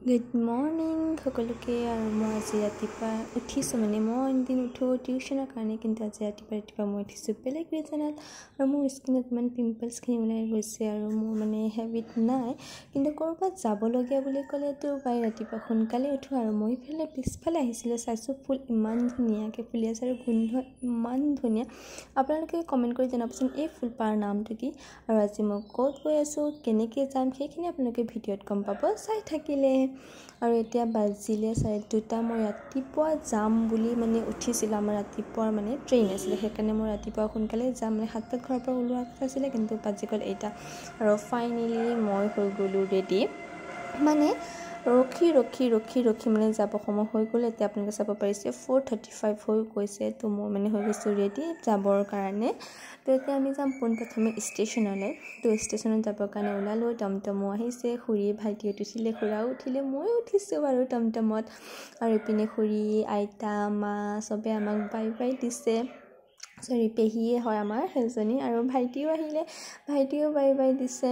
Good morning সকলোকে। আৰু মই আজি ৰাতিপুৱা উঠিছোঁ, মানে মই এদিন উঠোঁ টিউশ্যনৰ কাৰণে, কিন্তু আজি ৰাতিপুৱা মই উঠিছোঁ বেলেগ ৰিজনত। আৰু মোৰ স্কিনত ইমান পিম্পলছখিনি ওলাই গৈছে, আৰু মোৰ মানে হেবিট নাই, কিন্তু ক'ৰবাত যাবলগীয়া বুলি ক'লেতো প্ৰায় ৰাতিপুৱা সোনকালে উঠোঁ। আৰু মই পিছফালে আহিছিলোঁ, চাইছোঁ ফুল ইমান ধুনীয়াকৈ ফুলি আছে আৰু গোন্ধ ইমান ধুনীয়া। আপোনালোকে কমেণ্ট কৰি জনাবচোন এই ফুলপাহৰ নামটো কি, আৰু আজি মই ক'ত গৈ আছোঁ, কেনেকৈ যাম, সেইখিনি আপোনালোকে ভিডিঅ'ত গম পাব চাই থাকিলে। আৰু এতিয়া বাজিলে 2:30। মই ৰাতিপুৱা যাম বুলি মানে উঠিছিলোঁ, আমাৰ ৰাতিপুৱাৰ মানে ট্ৰেইন আছিলে, সেইকাৰণে মই ৰাতিপুৱা সোনকালে যাম, মানে 7টাত ঘৰৰ পৰা ওলোৱা কথা আছিলে, কিন্তু বাজি গ'ল 8টা। আৰু ফাইনেলি মই হৈ গ'লোঁ ৰেডি, মানে ৰখি মানে যাব সময় হৈ গ'ল। এতিয়া আপোনালোকে চাব পাৰিছে 4:35 হৈ গৈছে, তো মই মানে হৈ গৈছোঁ ৰেডি যাবৰ কাৰণে। তো এতিয়া আমি যাম পোনপ্ৰথমে ষ্টেচনলৈ। তো ষ্টেচনত যাবৰ কাৰণে ওলালোঁ, টমটমো আহিছে, খুৰী ভাইটি উঠিছিলে, খুৰাও উঠিলে, ময়ো উঠিছোঁ বাৰু টমটমত। আৰু ইপিনে খুৰী, আইতা, মা চবে আমাক বাই দিছে। পেহীয়ে হয় আমাৰ সেইজনী, আৰু ভাইটিও আহিলে, ভাইটিও বাই দিছে।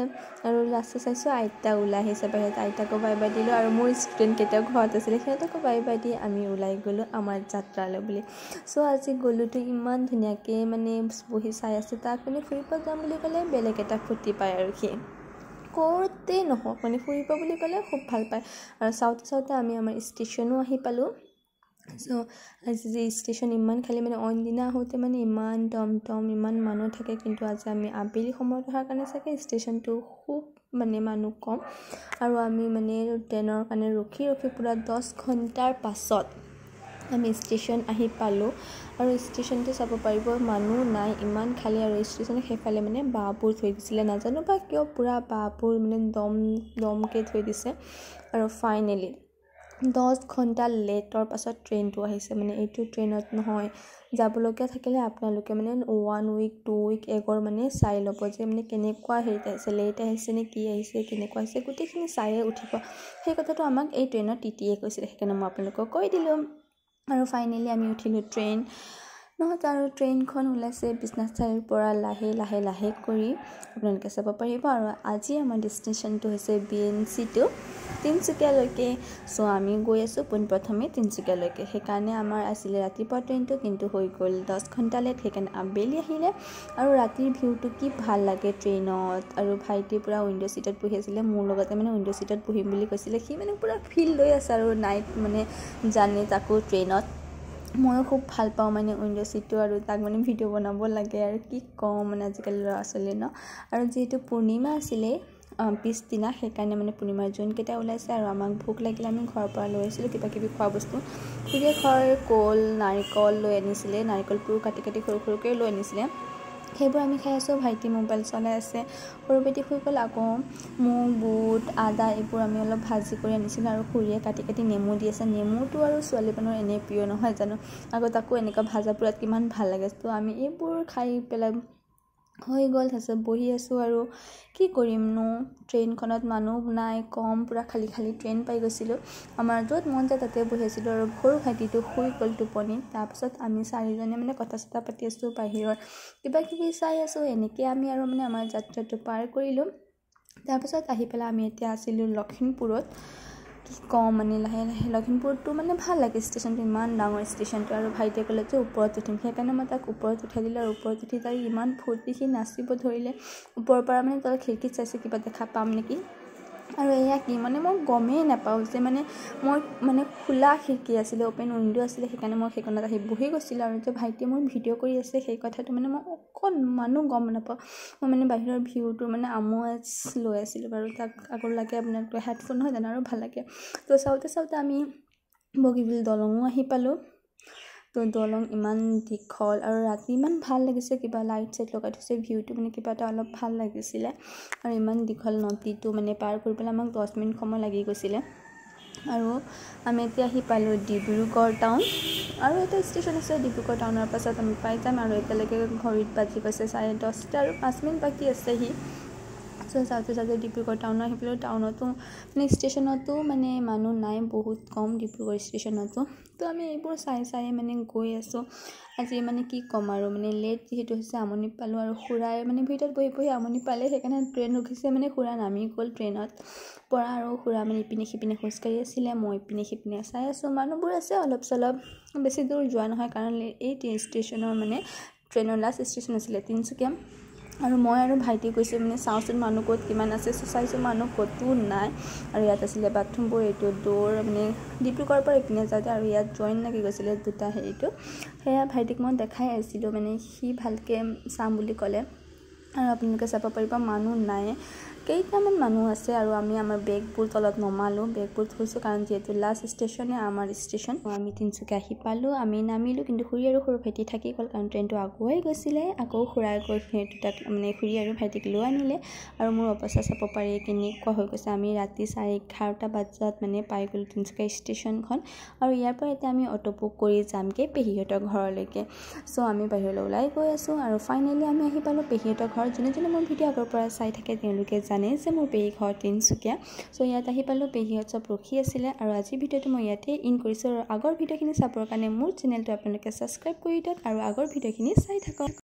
আৰু লাষ্টত চাইছোঁ আইতা ওলাই আহিছে বাহিৰত, আইতাকো বাই দিলোঁ। আৰু মোৰ ষ্টুডেণ্টকেইটাও ঘৰত আছিলে, সিহঁতকো বাই দি আমি ওলাই গ'লোঁ আমাৰ যাত্ৰালৈ বুলি। আজি গ'লোতো ইমান ধুনীয়াকৈ মানে বহি চাই আছোঁ, তাক মানে ফুৰিব যাম বুলি ক'লে বেলেগ এটা ফূৰ্তি পায়, আৰু সি ক'তেই নহওক মানে ফুৰিব বুলি ক'লে খুব ভাল পায়। আৰু চাওঁতে আমি আমাৰ ষ্টেচনো আহি পালোঁ। আজি যে ষ্টেচন ইমান খালী, মানে অইন দিনা আহোঁতে মানে ইমান টমটম ইমান মানুহ থাকে, কিন্তু আজি আমি আবেলি সময়ত অহাৰ কাৰণে চাগে ষ্টেচনটো খুব মানে মানুহ কম। আৰু আমি মানে ট্ৰেইনৰ কাৰণে ৰখি পূৰা 10 ঘণ্টাৰ পাছত আমি ষ্টেচন আহি পালোঁ। আৰু ষ্টেচনটো চাব পাৰিব মানুহ নাই, ইমান খালী। আৰু ষ্টেচনৰ সেইফালে মানে বাঁহবোৰ থৈ দিছিলে, নাজানো বা কিয় পূৰা বাঁহবোৰ মানে দমকৈ থৈ দিছে। আৰু ফাইনেলি 10 ঘণ্টা লেটৰ পাছত ট্ৰেইনটো আহিছে। মানে এইটো ট্ৰেইনত নহয়, যাবলগীয়া থাকিলে আপোনালোকে মানে 1 উইক 2 উইক এগৰ মানে চাই ল'ব যে মানে কেনেকুৱা হেৰিত আহিছে, লেট আহিছে নে কি আহিছে, কেনেকুৱা আহিছে, গোটেইখিনি চায়ে উঠিব। সেই কথাটো আমাক এই ট্ৰেইনত টিটিয়ে কৈছিলে, সেইকাৰণে মই আপোনালোকক কৈ দিলোঁ। আৰু ফাইনেলি আমি উঠিলোঁ ট্ৰেইন নহত। আৰু ট্ৰেইনখন ওলাইছে বিশ্বনাথ চাৰিআলিৰ পৰা লাহে কৰি আপোনালোকে চাব পাৰিব। আৰু আজি আমাৰ ডেষ্টিনেশ্যনটো হৈছে BNC টু তিনিচুকীয়ালৈকে। আমি গৈ আছোঁ পোনপ্ৰথমে তিনিচুকীয়ালৈকে, সেইকাৰণে আমাৰ আছিলে ৰাতিপুৱা ট্ৰেইনটো, কিন্তু হৈ গ'ল 10 ঘণ্টা লেট, সেইকাৰণে আবেলি আহিলে। আৰু ৰাতিৰ ভিউটো কি ভাল লাগে ট্ৰেইনত। আৰু ভাইটি পূৰা উইণ্ডো ছিটত বহি আছিলে, মোৰ লগতে মানে উইণ্ডো ছিটত বহিম বুলি কৈছিলে, সি মানে পূৰা ফিল লৈ আছে আৰু নাইট মানে জানে তাকো ট্ৰেইনত। ময়ো খুব ভাল পাওঁ মানে উইণ্ডো ছিটটো, আৰু তাক মানে ভিডিঅ' বনাব লাগে, আৰু কি কওঁ মানে আজিকালি ল'ৰা ছোৱালী ন। আৰু যিহেতু পূৰ্ণিমা আছিলে পিছদিনা, সেইকাৰণে মানে পূৰ্ণিমাৰ জোনকেইটা ওলাইছে। আৰু আমাক ভোক লাগিলে আমি ঘৰৰ পৰা লৈ আহিছিলোঁ কিবাকিবি খোৱা বস্তু। খুৰীয়ে কল নাৰিকল লৈ আনিছিলে, নাৰিকলবোৰ কাটি সৰুকৈ লৈ আনিছিলে, সেইবোৰ আমি খাই আছোঁ। ভাইটি মোবাইল চলাই আছে, সৰু বেটি শুই গ'ল। আকৌ মুগ, বুট, আদা এইবোৰ আমি অলপ ভাজি কৰি আনিছিলোঁ, আৰু খুৰীয়ে কাটি নেমু দি আছে। নেমুটো আৰু ছোৱালী মানুহৰ এনেই প্ৰিয় নহয় জানো, আকৌ তাকো এনেকুৱা ভাজা পোৰাত কিমান ভাল লাগে। তো আমি এইবোৰ খাই পেলাই হৈ গ'ল। তাৰপিছত বহি আছোঁ, আৰু কি কৰিমনো, ট্ৰেইনখনত মানুহ নাই, কম, পূৰা খালী ট্ৰেইন পাই গৈছিলোঁ। আমাৰ য'ত মন যায় তাতে বহি আছিলোঁ, আৰু সৰু ভাইটিটো শুই গ'ল টোপনি। তাৰপিছত আমি চাৰিজনে মানে কথা চথা পাতি আছোঁ, বাহিৰত কিবাকিবি চাই আছোঁ। এনেকৈ আমি আৰু মানে আমাৰ যাত্ৰাটো পাৰ কৰিলোঁ। তাৰপিছত আহি পেলাই আমি এতিয়া আছিলোঁ লখিমপুৰত। কি কওঁ মানে লাহে লখিমপুৰটো মানে ভাল লাগে, ষ্টেচনটো ইমান ডাঙৰ ষ্টেচনটো। আৰু ভাইটিয়ে ক'লে যে ওপৰত উঠিম, সেইকাৰণে মই তাক ওপৰত উঠাই দিলোঁ। আৰু ওপৰত উঠি তাই ইমান ফূৰ্তি, সি নাচিব ধৰিলে। ওপৰৰ পৰা মানে তলত খিৰিকীত চাইছোঁ কিবা দেখা পাম নেকি। আৰু এয়া কি মানে মই গমেই নাপাওঁ যে মই মানে খোলা খিৰিকী আছিলে, অ'পেন উইণ্ডো আছিলে, সেইকাৰণে মই সেইখনত আহি বহি গৈছিলোঁ। আৰু যে ভাইটিয়ে মোৰ ভিডিঅ' কৰি আছে, সেই কথাটো মানে মই অকণমানো গম নাপাওঁ। মই মানে বাহিৰৰ ভিউটোৰ মানে আমোজ লৈ আছিলোঁ বাৰু। তাক আকৌ লাগে আপোনালোকে হেডফোন নহয় জানো, আৰু ভাল লাগে। তো চাওঁতে আমি বগীবিল দলঙো আহি পালোঁ। তো দলং ইমান দীঘল, আৰু ৰাতি ইমান ভাল লাগিছে, কিবা লাইট চাইট লগাই থৈছে, ভিউটো মানে কিবা এটা অলপ ভাল লাগিছিলে। আৰু ইমান দীঘল নদীটো মানে পাৰ কৰি পেলাই আমাক 10 মিনিট সময় লাগি গৈছিলে। আৰু আমি এতিয়া আহি পালোঁ ডিব্ৰুগড় টাউন, আৰু এটা ষ্টেচন আছে ডিব্ৰুগড় টাউনৰ পাছত আমি পাই যাম। আৰু এতিয়ালৈকে ঘড়ীত বাজি গৈছে 10:30, আৰু 5 মিনিট বাকী আছেহি। সো যাওঁতে ডিব্ৰুগড় টাউন আহি পেলাই টাউনতো মানে ষ্টেচনতো মানে মানুহ নাই, বহুত কম ডিব্ৰুগড় ষ্টেচনতো। তো আমি এইবোৰ চাই মানে গৈ আছোঁ। আজি মানে কি ক'ম আৰু মানে লেট যিহেতু হৈছে আমনি পালোঁ, আৰু খুৰাই মানে ভিতৰত বহি আমনি পালে, সেইকাৰণে ট্ৰেইন ৰখিছে মানে খুৰা নামি গ'ল ট্ৰেইনত পৰা, আৰু খুৰা মানে ইপিনে সিপিনে খোজকাঢ়ি আছিলে, মই ইপিনে সিপিনে চাই আছোঁ। মানুহবোৰ আছে অলপ চলপ, বেছি দূৰ যোৱা নহয়, কাৰণ এই ষ্টেচনৰ মানে ট্ৰেইনৰ লাষ্ট ষ্টেচন আছিলে তিনিচুকীয়া, আৰু মই আৰু ভাইটি গৈছোঁ মানে চাওঁচোন মানুহ ক'ত কিমান আছে। চাইছোঁ মানুহ ক'তো নাই, আৰু ইয়াত আছিলে বাথৰুমবোৰ, এইটো দৌৰ মানে ডিব্ৰুগড়ৰ পৰা ইপিনে যাওঁতে, আৰু ইয়াত জইন লাগি গৈছিলে দুটা হেৰিটো, সেয়া ভাইটিক মই দেখাই আছিলোঁ, মানে সি ভালকৈ চাম বুলি ক'লে। আৰু আপোনালোকে চাব পাৰিব মানুহ নাই, কেইটামান মানুহ আছে। আৰু আমি আমাৰ বেগবোৰ তলত নমালোঁ, বেগবোৰ থৈছোঁ, কাৰণ যিহেতু লাষ্ট ষ্টেচনে আমাৰ ষ্টেচন। আমি তিনিচুকীয়া আহি পালোঁ, আমি নামিলোঁ, কিন্তু খুৰী আৰু সৰু ভাইটি থাকি গ'ল, কাৰণ ট্ৰেইনটো আগুৱাই গৈছিলে। আকৌ খুৰাই গৈ দুটাক মানে খুৰী আৰু ভাইটিক লৈ আনিলে, আৰু মোৰ অৱস্থা চাব পাৰি কেনেকুৱা হৈ গৈছে। আমি ৰাতি 11:30 বজাত মানে পাই গ'লোঁ তিনিচুকীয়া ষ্টেচনখন, আৰু ইয়াৰ পৰা এতিয়া আমি অটো বুক কৰি যামগৈ পেহীহঁতৰ ঘৰলৈকে। চ' আমি বাহিৰলৈ ওলাই গৈ আছোঁ, আৰু ফাইনেলি আমি আহি পালোঁ পেহীহঁতৰ ঘৰত। যোনে মোৰ ভিডিঅ' আগৰ পৰা চাই থাকে তেওঁলোকে জানে যে মোৰ পেহী ঘৰ তিনিচুকীয়া। চ' ইয়াত আহি পালোঁ, পেহীহঁত চব ৰখি আছিলে, আৰু আজিৰ ভিডিঅ'টো মই ইয়াতে ইন কৰিছোঁ। আৰু আগৰ ভিডিঅ'খিনি চাবৰ কাৰণে মোৰ চেনেলটো আপোনালোকে ছাবস্ক্ৰাইব কৰি দিয়ক, আৰু আগৰ ভিডিঅ'খিনি চাই থাকক।